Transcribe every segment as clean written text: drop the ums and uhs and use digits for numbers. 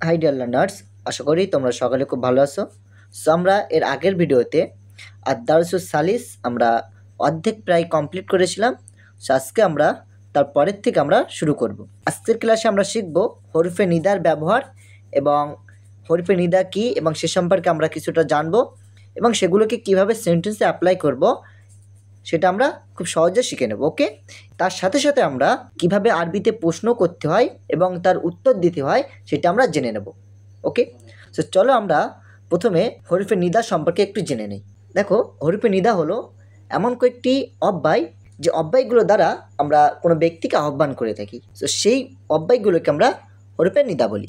High dear learners, আশা করি তোমরা সকালে খুব ভালো আছো। সো আমরা এর আগের ভিডিওতে আদ-দারসুস সালিস আমরা অর্ধেক প্রায় কমপ্লিট করেছিলাম। সো আজকে আমরা তারপরের থেকে আমরা শুরু করব। আজকের ক্লাসে আমরা শিখব হরফে নিদার ব্যবহার এবং হরফে নিদা কী এবং সে সম্পর্কে আমরা কিছুটা জানব এবং সেগুলোকে কিভাবে সেন্টেন্সে অ্যাপ্লাই করব সেটা আমরা খুব সহজে শিখে নেব। ওকে, তার সাথে সাথে আমরা কিভাবে আরবিতে প্রশ্ন করতে হয় এবং তার উত্তর দিতে হয় সেটা আমরা জেনে নেব। ওকে, সো চলো আমরা প্রথমে হরফে নিদা সম্পর্কে একটু জেনে নিই। দেখো, হরফে নিদা হলো এমন কয়েকটি অব্যয় যে অব্যয়গুলো দ্বারা আমরা কোনো ব্যক্তিকে আহ্বান করে থাকি। সো সেই অব্যয়গুলোকে আমরা হরফে নিদা বলি।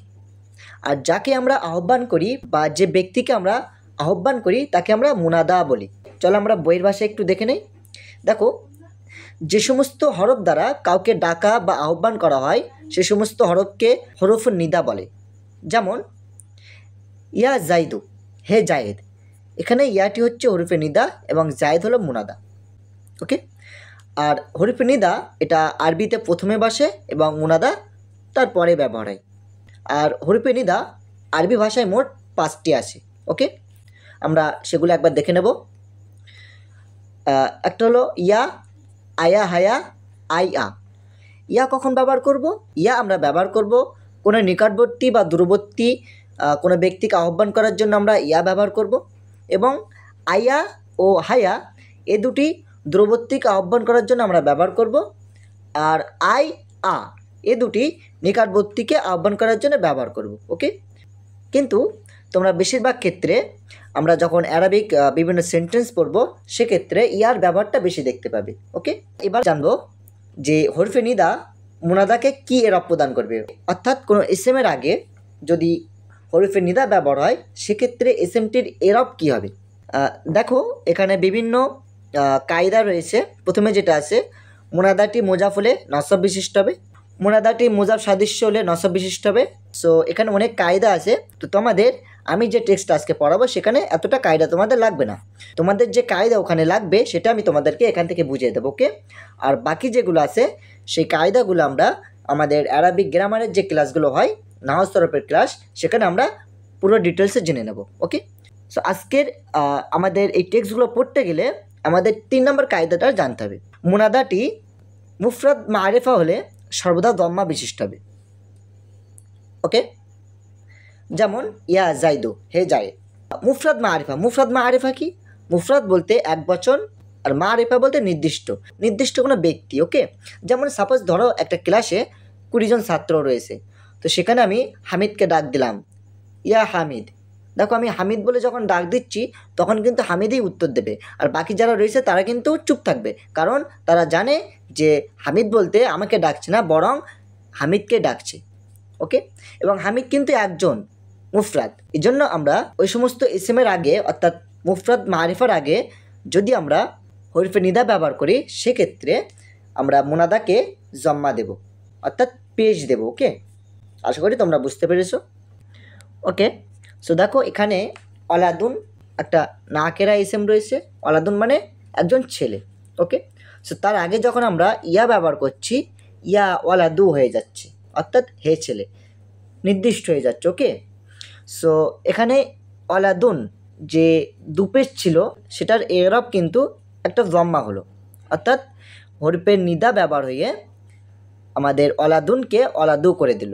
আর যাকে আমরা আহ্বান করি বা যে ব্যক্তিকে আমরা আহ্বান করি তাকে আমরা মুনাদা বলি। চলো আমরা বইয়ের ভাষায় একটু দেখে নেই। দেখো, যে সমস্ত হরফ দ্বারা কাউকে ডাকা বা আহ্বান করা হয় সে সমস্ত হরফকে হরফ নিদা বলে। যেমন ইয়া জাইদু, হে জায়েদ। এখানে ইয়াটি হচ্ছে হরফে নিদা এবং জায়েদ হলো মুনাদা। ওকে, আর হরফে নিদা এটা আরবিতে প্রথমে বসে এবং মুনাদা তারপরে ব্যবহার হয়। আর হরফে নিদা আরবি ভাষায় মোট 5টি আছে। ওকে, আমরা সেগুলো একবার দেখে নেব। একটা হলো ইয়া, আয়া, হায়া, আই, আ। ইয়া কখন ব্যবহার করব? ইয়া আমরা ব্যবহার করব কোনো নিকটবর্তী বা দূরবর্তী কোনো ব্যক্তিকে আহ্বান করার জন্য আমরা ইয়া ব্যবহার করব। এবং আয়া ও হায়া এ দুটি দূরবর্তীকে আহ্বান করার জন্য আমরা ব্যবহার করব। আর আই, আ এ দুটি নিকটবর্তীকে আহ্বান করার জন্য ব্যবহার করব। ওকে, কিন্তু তোমরা বেশিরভাগ ক্ষেত্রে আমরা যখন অ্যারাবিক বিভিন্ন সেন্টেন্স পড়ব সেক্ষেত্রে ইয়ার ব্যবহারটা বেশি দেখতে পাবে। ওকে, এবার জানবো যে হরফে নিদা মুনাদাকে কি এরব প্রদান করবে, অর্থাৎ কোনো এসএমের আগে যদি হরফে নিদা ব্যবহার হয় সেক্ষেত্রে এসএমটির এরব কী হবে। দেখো, এখানে বিভিন্ন কায়দা রয়েছে। প্রথমে যেটা আছে, মুনাদাটি মোজাফ হলে নসব বিশিষ্ট হবে, মুনাদাটি মোজাফ সাদৃশ্য হলে নসব বিশিষ্ট হবে। সো এখানে অনেক কায়দা আছে। তো তোমাদের আমি যে টেক্সটটা আজকে পড়াবো সেখানে এতটা কায়দা তোমাদের লাগবে না। তোমাদের যে কায়দা ওখানে লাগবে সেটা আমি তোমাদেরকে এখান থেকে বুঝিয়ে দেবো। ওকে, আর বাকি যেগুলো আছে সেই কায়দাগুলো আমরা আমাদের অ্যারাবিক গ্রামারের যে ক্লাসগুলো হয় নাহজ তরফের ক্লাস সেখানে আমরা পুরো ডিটেলসে জেনে নেব। ওকে, সো আজকের আমাদের এই টেক্সটগুলো পড়তে গেলে আমাদের 3 নম্বর কায়দাটা জানতে হবে। মুনাদাটি মুফরাদ মারেফা হলে সর্বদা দম্মা বিশিষ্ট হবে। ওকে, যেমন ইয়া জাইদু, হে জায়েদ। মুফরাদ মারেফা, মুফরাদ মারেফা কি? মুফরাদ বলতে এক বচন আর মারেফা বলতে নির্দিষ্ট, নির্দিষ্ট কোনো ব্যক্তি। ওকে, যেমন সাপোজ ধরো একটা ক্লাসে 20 জন ছাত্র রয়েছে, তো সেখানে আমি হামিদকে ডাক দিলাম, ইয়া হামিদ। দেখো, আমি হামিদ বলে যখন ডাক দিচ্ছি তখন কিন্তু হামিদই উত্তর দেবে, আর বাকি যারা রয়েছে তারা কিন্তু চুপ থাকবে, কারণ তারা জানে যে হামিদ বলতে আমাকে ডাকছে না, বরং হামিদকে ডাকছে। ওকে, এবং হামিদ কিন্তু একজন মুফরাদ। এই জন্য আমরা ওই সমস্ত ইসমের আগে অর্থাৎ মুফরাদ মারিফার আগে যদি আমরা হরফে নিদা ব্যবহার করি সেক্ষেত্রে আমরা মুনাদাকে জম্মা দেব, অর্থাৎ পেশ দেব। ওকে, আশা করি তোমরা বুঝতে পেরেছো। ওকে, সো দেখো, এখানে অলাদুন একটা নাকেরা ইসেম রয়েছে। অলাদুন মানে একজন ছেলে। ওকে, সো তার আগে যখন আমরা ইয়া ব্যবহার করছি ইয়া ওয়ালাদু হয়ে যাচ্ছে, অর্থাৎ হে ছেলে, নির্দিষ্ট হয়ে যাচ্ছে। ওকে, সো এখানে অলাদুন যে দুপেশ ছিল সেটার এরব কিন্তু একটা জম্মা হলো, অর্থাৎ হরফের নিদা ব্যবহার হয়ে আমাদের অলাদুনকে অলাদু করে দিল।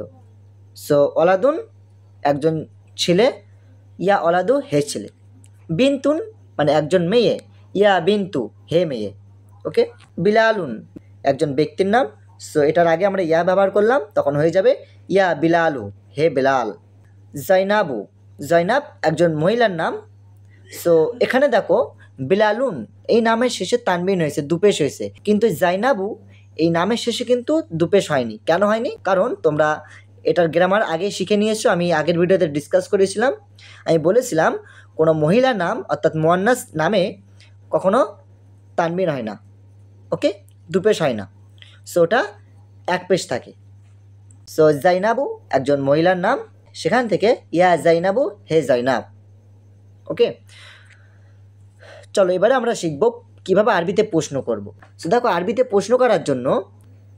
সো অলাদুন একজন ছেলে, ইয়া অলাদু হে ছেলে। বিনতুন মানে একজন মেয়ে, ইয়া বিন্তু হে মেয়ে। ওকে, বিলালুন একজন ব্যক্তির নাম। সো এটার আগে আমরা ইয়া ব্যবহার করলাম, তখন হয়ে যাবে ইয়া বিলালু হে বিলাল। জাইনাবু, জয়নাব একজন মহিলার নাম। সো এখানে দেখো, বিলালুন এই নামের শেষে তানবিন হয়েছে, দুপেশ হয়েছে, কিন্তু জাইনাবু এই নামের শেষে কিন্তু দুপেশ হয়নি। কেন হয়নি? কারণ তোমরা এটার গ্রামার আগে শিখে নিয়েছো, আমি আগের ভিডিওতে ডিসকাস করেছিলাম। আমি বলেছিলাম কোনো মহিলা নাম অর্থাৎ মুয়ান্নাস নামে কখনো তানবিন হয় না। ওকে, দুপেশ হয় না, সো ওটা এক পেশ থাকে। সো জাইনাবু একজন মহিলার নাম, সেখান থেকে ইয়া জাইনাবু হে জাইনাব। ওকে, চলো এবারে আমরা শিখব কীভাবে আরবিতে প্রশ্ন করব। সো দেখো, আরবিতে প্রশ্ন করার জন্য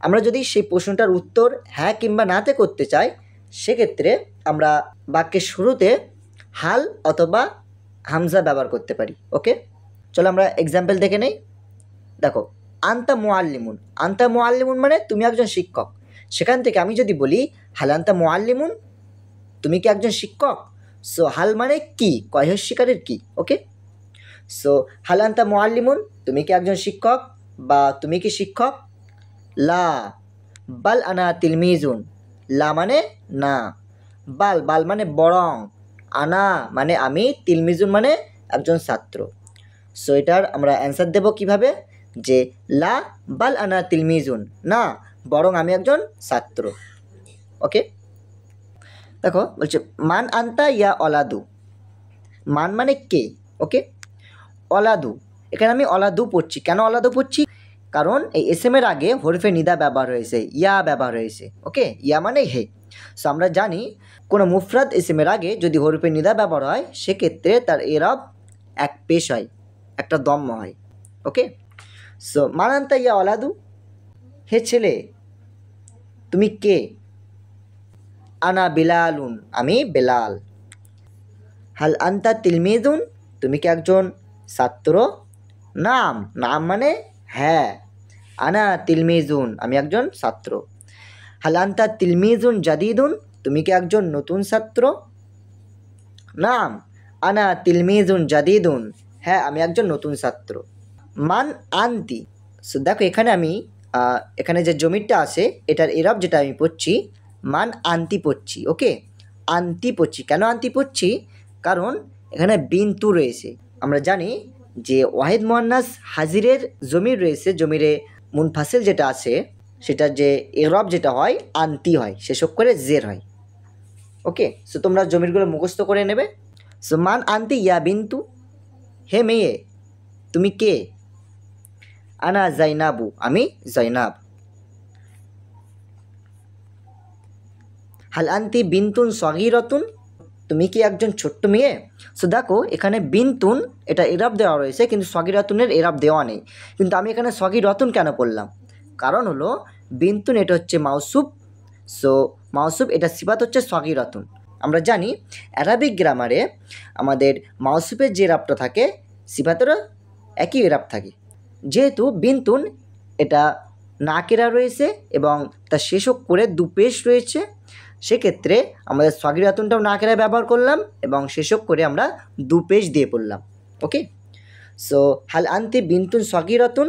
আমরা যদি সেই প্রশ্নটার উত্তর হ্যাঁ কিংবা নাতে করতে চাই সেক্ষেত্রে আমরা বাক্যের শুরুতে হাল অথবা হামজা ব্যবহার করতে পারি। ওকে, চলো আমরা এক্সাম্পল দেখে নেই। দেখো, আন্তা মুআল্লিমুন, আন্তা মুআল্লিমুন মানে তুমি একজন শিক্ষক। সেখান থেকে আমি যদি বলি হাল আন্তা মুআল্লিমুন, তুমি কি একজন শিক্ষক? সো হাল মানে কি, কয়হস্যিকারের কি। ওকে, সো হাল আন্তা মুআল্লিমুন, তুমি কি একজন শিক্ষক বা তুমি কি শিক্ষক? লা বাল আনা তিলমিজুন, লা মানে না, বাল বাল মানে বরং, আনা মানে আমি, তিলমিজুন মানে একজন ছাত্র। সো এটার আমরা অ্যান্সার দেব কিভাবে, যে লা বাল আনা তিলমিজুন, না বরং আমি একজন ছাত্র। ওকে, দেখো বলছে মান আন্তা ইয়া অলাদু, মান মানে কে। ওকে, অলাদু, এখানে আমি অলাদু পড়ছি। কেন অলাদু পড়ছি? কারণ এই এসএমের আগে হরফে নিদা ব্যবহার হয়েছে, ইয়া ব্যবহার হয়েছে। ওকে, ইয়া মানে হে। সো আমরা জানি কোনো মুফরাদ এসএমের আগে যদি হরফে নিদা ব্যবহার হয় সেক্ষেত্রে তার এরব এক পেশ হয়, একটা দম্ম হয়। ওকে, সো মান আন্তা ইয়া অলাদু, হে ছেলে তুমি কে? আনা বিলালুন, আমি বেলাল। হাল আন্তা তিলমিজুন, তুমি কি একজন ছাত্র? নাম, নাম মানে হ্যাঁ, আনা তিলমিজুন, আমি একজন ছাত্র। হাল আন্তা তিলমিজুন জাদিদুন, তুমি কি একজন নতুন ছাত্র? নাম, আনা তিলমিজুন জাদিদুন, হ্যাঁ আমি একজন নতুন ছাত্র। মান আন্তি, সো দেখো এখানে আমি এখানে যে জমিরটা আছে এটার এরব যেটা আমি পড়ছি মান আন্তি পড়ছি। ওকে, আন্তি পড়ছি। কেন আন্তি পড়ছি? কারণ এখানে বিন্তু রয়েছে। আমরা জানি যে ওয়াহিদ মুয়ান্নাস হাজিরের জমির রয়েছে, জমিরে মুনফাসিল যেটা আছে সেটা যে এরব যেটা হয় আন্তি হয়, শেষক করে জের হয়। ওকে, সো তোমরা জমিরগুলো মুখস্থ করে নেবে। সো মান আন্তি ইয়া বিন্তু, হে মেয়ে তুমি কে? আনা জাইনাবু, আমি জাইনাব। হাল আন্তি বিন্তুন সগীরাতুন, তুমি কি একজন ছোট্ট মেয়ে? সো দেখো এখানে বিন্তুন এটা এরাব দেওয়া রয়েছে কিন্তু সগীরাতুনের এরাব দেওয়া নেই, কিন্তু আমি এখানে সগীরাতুন কেন পড়লাম? কারণ হলো বিন্তুন এটা হচ্ছে মাউসুব, সো মাউসুব এটা সিফাত হচ্ছে সগীরাতুন। আমরা জানি অ্যারাবিক গ্রামারে আমাদের মাউসুবের যে এরাবটা থাকে সিফাতেরও একই এরাব থাকে। যেহেতু বিন্তুন এটা নাকেরা রয়েছে এবং তার শেষক করে দুপেশ রয়েছে, সেক্ষেত্রে আমাদের সগীরাতুনটাও নাকেরা ব্যবহার করলাম এবং শেষক করে আমরা দুপেশ দিয়ে পড়লাম। ওকে, সো হাল আন্তি বিন্তুন সগীরাতুন,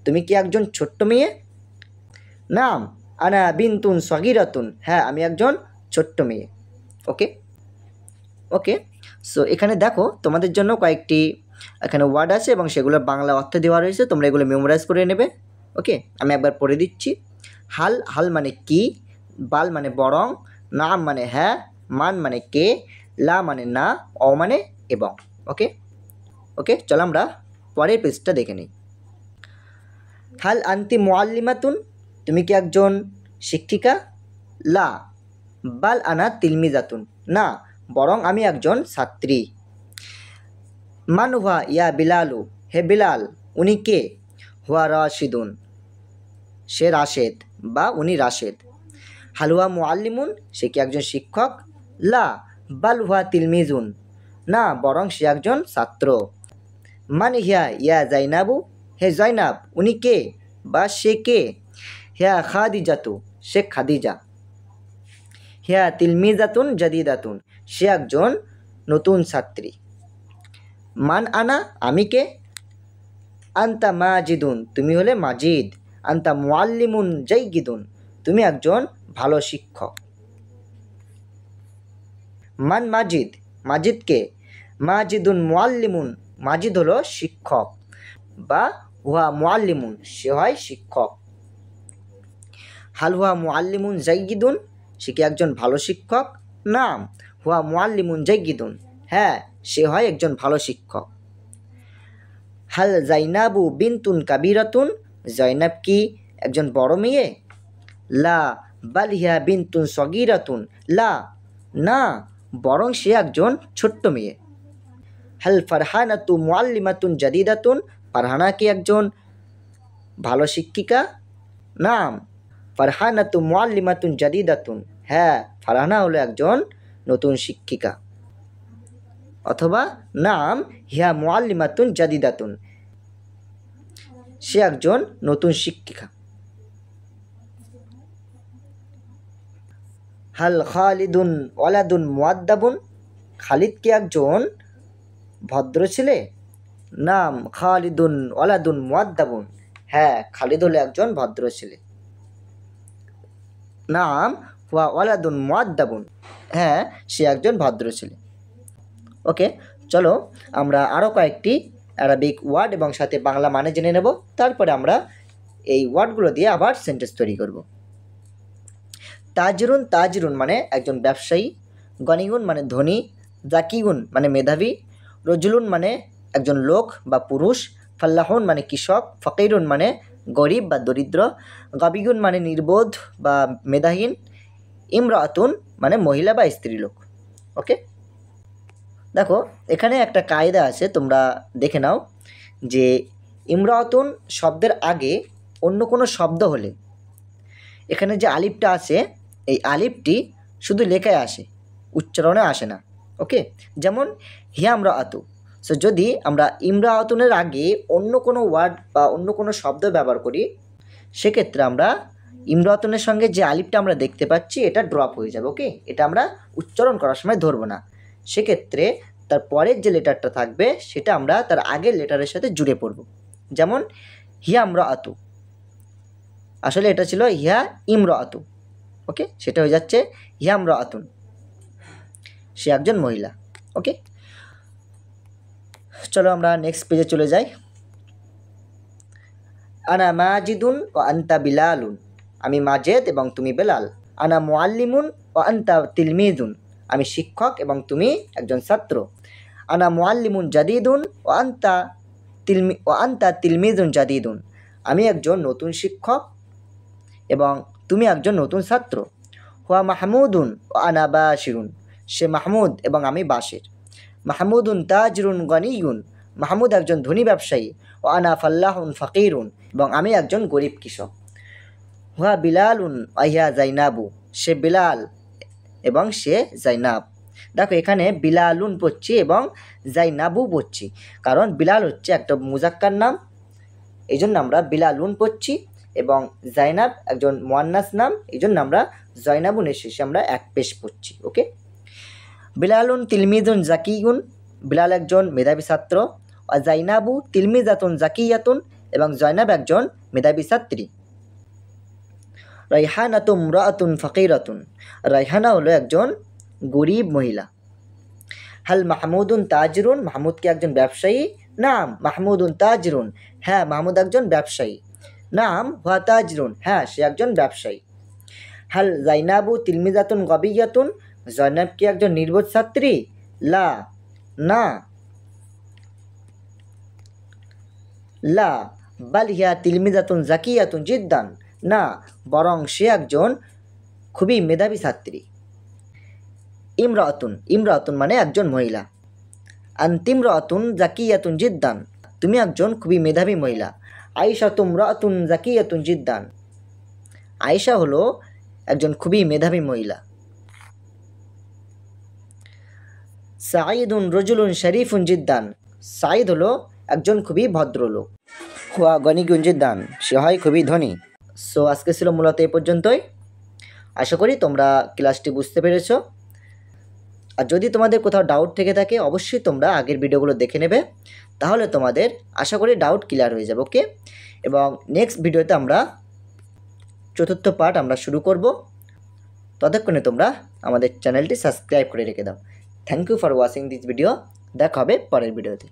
তুমি কি একজন ছোট্ট মেয়ে? নাম, আনা বিন্তুন সগীরাতুন, হ্যাঁ আমি একজন ছোট্ট মেয়ে। ওকে ওকে, সো এখানে দেখো তোমাদের জন্য কয়েকটি এখানে ওয়ার্ড আছে এবং সেগুলোর বাংলা অর্থ দেওয়া রয়েছে, তোমরা এগুলো মেমোরাইজ করে নেবে। ওকে, আমি একবার পড়ে দিচ্ছি। হাল, হাল মানে কি, বাল মানে বরং, নাম মানে হ্যাঁ, মান মানে কে, লা মানে না, অ মানে এবং। ওকে ওকে, চলো আমরা পরের পেজটা দেখে নিই। হাল আন্তি মুআল্লিমাতুন, তুমি কি একজন শিক্ষিকা? লা বাল আনা তিলমিজাতুন, না বরং আমি একজন ছাত্রী। মান হুয়া ইয়া বিলালু, হে বিলাল উনি কে? হুয়া রাশিদুন, সে রাশেদ বা উনি রাশেদ। হালুয়া মুআল্লিমুন, সে কি একজন শিক্ষক? লা বাল হুয়া তিলমিজুন, না বরং সে একজন ছাত্র। মান হিয়া ইয়া জাইনাবু, হে জয়নাব উনি কে বা সে কে? হিয়া খাদিজাতু, সে খাদিজা। হিয়া তিলমিজাতুন জাদিদাতুন, সে একজন নতুন ছাত্রী। মান আনা, আমি কে? আন্তা মাজিদুন, তুমি হলে মাজিদ। আন্তা মুআল্লিমুন জাইয়িদুন, তুমি একজন ভালো শিক্ষক। মান মাজিদ, মাজিদ কে? মাজিদুন মুআল্লিমুন, মাজিদ হলো শিক্ষক বা হুয়া মুআল্লিমুন, সে হয় শিক্ষক। হাল হুয়া মুআল্লিমুন জাইয়িদুন, সে কি একজন ভালো শিক্ষক? নাম, হুয়া মুআল্লিমুন জাইয়িদুন, হ্যাঁ সে হয় একজন ভালো শিক্ষক। হাল জাইনাবু বিন্তুন কাবিরাতুন, জয়নাব কি একজন বড় মেয়ে? লা বাল হিয়া বিন্তুন সগীরাতুন, লা না বরং সে একজন ছোট্ট মেয়ে। হাল ফারহানাতু মুআল্লিমাতুন জাদিদাতুন, ফারহানা কি একজন ভালো শিক্ষিকা? নাম ফারহানাতু মুআল্লিমাতুন জাদিদাতুন, হ্যাঁ, ফারহানা হলো একজন নতুন শিক্ষিকা। অথবা নাম হিয়া মুআল্লিমাতুন জাদিদাতুন, সে একজন নতুন শিক্ষিকা। হাল খালিদুন ওয়ালাদুন মুআদ্দাবুন, খালিদ কি একজন ভদ্র ছেলে? নাম খালিদুন ওয়ালাদুন মুআদ্দাবুন, হ্যাঁ, খালিদ হলো একজন ভদ্র ছেলে। নাম হুয়া ওয়ালাদুন মুআদ্দাবুন, হ্যাঁ, সে একজন ভদ্র ছেলে। ওকে, চলো আমরা আরও কয়েকটি অ্যারাবিক ওয়ার্ড এবং সাথে বাংলা মানে জেনে নেব, তারপরে আমরা এই ওয়ার্ডগুলো দিয়ে আবার সেন্টেন্স তৈরি করব। তাজরুন, তাজরুন মানে একজন ব্যবসায়ী, গনিগুন মানে ধনী, জাকিগুন মানে মেধাবী, রজুলুন মানে একজন লোক বা পুরুষ, ফাল্লাহুন মানে কৃষক, ফকিরুন মানে গরিব বা দরিদ্র, গাবিগুন মানে নির্বোধ বা মেধাহীন, ইমরাতুন মানে মহিলা বা স্ত্রীলোক। ওকে, দেখো এখানে একটা কায়দা আছে, তোমরা দেখে নাও যে ইমরাতুন শব্দের আগে অন্য কোনো শব্দ হলে এখানে যে আলিফটা আছে, এই আলিফটি শুধু লেখায় আসে, উচ্চারণে আসে না। ওকে, যেমন হিয়া ইমরাআতু। সো যদি আমরা ইমরাআতুনের আগে অন্য কোনো ওয়ার্ড বা অন্য কোনো শব্দ ব্যবহার করি, সেক্ষেত্রে আমরা ইমরাআতুনের সঙ্গে যে আলিফটা আমরা দেখতে পাচ্ছি এটা ড্রপ হয়ে যাবে। ওকে, এটা আমরা উচ্চারণ করার সময় ধরবো না, সেক্ষেত্রে তার পরের যে লেটারটা থাকবে সেটা আমরা তার আগের লেটারের সাথে জুড়ে পড়ব। যেমন হিয়া ইমরাআতু, আসলে এটা ছিল হিয়া ইমরাআতু। ওকে, সেটা হয়ে যাচ্ছে হিয়া ইমরাআতুন, সে একজন মহিলা। ওকে, চলো আমরা নেক্সট পেজে চলে যাই। আনা মাজিদুন ও আন্তা বিলালুন, আমি মাজেদ এবং তুমি বেলাল। আনা মুআল্লিমুন ও আন্তা তিলমিজুন, আমি শিক্ষক এবং তুমি একজন ছাত্র। আনা মুআল্লিমুন জাদিদুন ও আন্তা তিলমিজুন জাদিদুন, আমি একজন নতুন শিক্ষক এবং তুমি একজন নতুন ছাত্র। হুয়া মাহমুদুন ও আনা বাশিরুন, সে মাহমুদ এবং আমি বাশির। মাহমুদুন তাজরুন গনিয়ুন, মাহমুদ একজন ধনী ব্যবসায়ী। ও আনা ফাল্লাহুন ফকিরুন, এবং আমি একজন গরিব কৃষক। হুয়া বিলালুন আহিয়া জাইনাবু, সে বিলাল এবং সে জাইনাব। দেখো এখানে বিলালুন পড়ছি এবং জাইনাবু পড়ছি, কারণ বিলাল হচ্ছে একটা মুজাক্কার নাম, এই জন্য আমরা বিলালুন পড়ছি, এবং জাইনাব একজন মুয়ান্নাস নাম, এই জন্য আমরা জয়নাবুনের শেষে আমরা এক পেশ পড়ছি। ওকে, বিলালুন তিলমিজুন জাকিগুন, বিলাল একজন মেধাবী ছাত্র। আর জাইনাবু তিলমিজাতুন জাকিয়াতুন, এবং জয়নাব একজন মেধাবী ছাত্রী। রাইহানাতুম রাআতুন ফকিরাতুন, রাইহানা হলো একজন গরিব মহিলা। হাল মাহমুদুন তাজরুন, মাহমুদ কি একজন ব্যবসায়ী? নাম মাহমুদুন তাজরুন, হ্যাঁ, মাহমুদ একজন ব্যবসায়ী। নাম হুয়া তাজরুন, হ্যাঁ, সে একজন ব্যবসায়ী। হাল জাইনাবু তিলমিজাতুন গবিয়াতুন, জয়নাব কি একজন নির্বোধ ছাত্রী? লা, না। লা বাল হিয়া তিলমিজাতুন জাকিয়াতুন জিদ্দান, না, বরং সে একজন খুবই মেধাবী ছাত্রী। ইমরাতুন, ইমরাতুন মানে একজন মহিলা। আন্তিমরাতুন জাকিয়াতুন জিদ্দান, তুমি একজন খুবই মেধাবী মহিলা। আয়েশাতুম রাতুন জাকিয়াতুন জিদ্দান, আয়েশা হলো একজন খুবই মেধাবী মহিলা। সাঈদুন রজুলুন শরীফুন জিদ্দান, সাঈদ হলো একজন খুবই ভদ্রলোক। হুয়া গনিগুন জিদ্দান, সে হয় খুবই ধনী। সো আজকে ছিল মূলত এ পর্যন্তই। আশা করি তোমরা ক্লাসটি বুঝতে পেরেছো। আর যদি তোমাদের কোথাও ডাউট থেকে থাকে অবশ্যই তোমরা আগের ভিডিওগুলো দেখে নেবে, তাহলে তোমাদের আশা করি ডাউট ক্লিয়ার হয়ে যাবে। ওকে, এবং নেক্সট ভিডিওতে আমরা চতুর্থ পার্ট আমরা শুরু করব। ততক্ষণে তোমরা আমাদের চ্যানেলটি সাবস্ক্রাইব করে রেখে দাও। Thank you for watching this video. দেখা হবে পরের ভিডিওতে।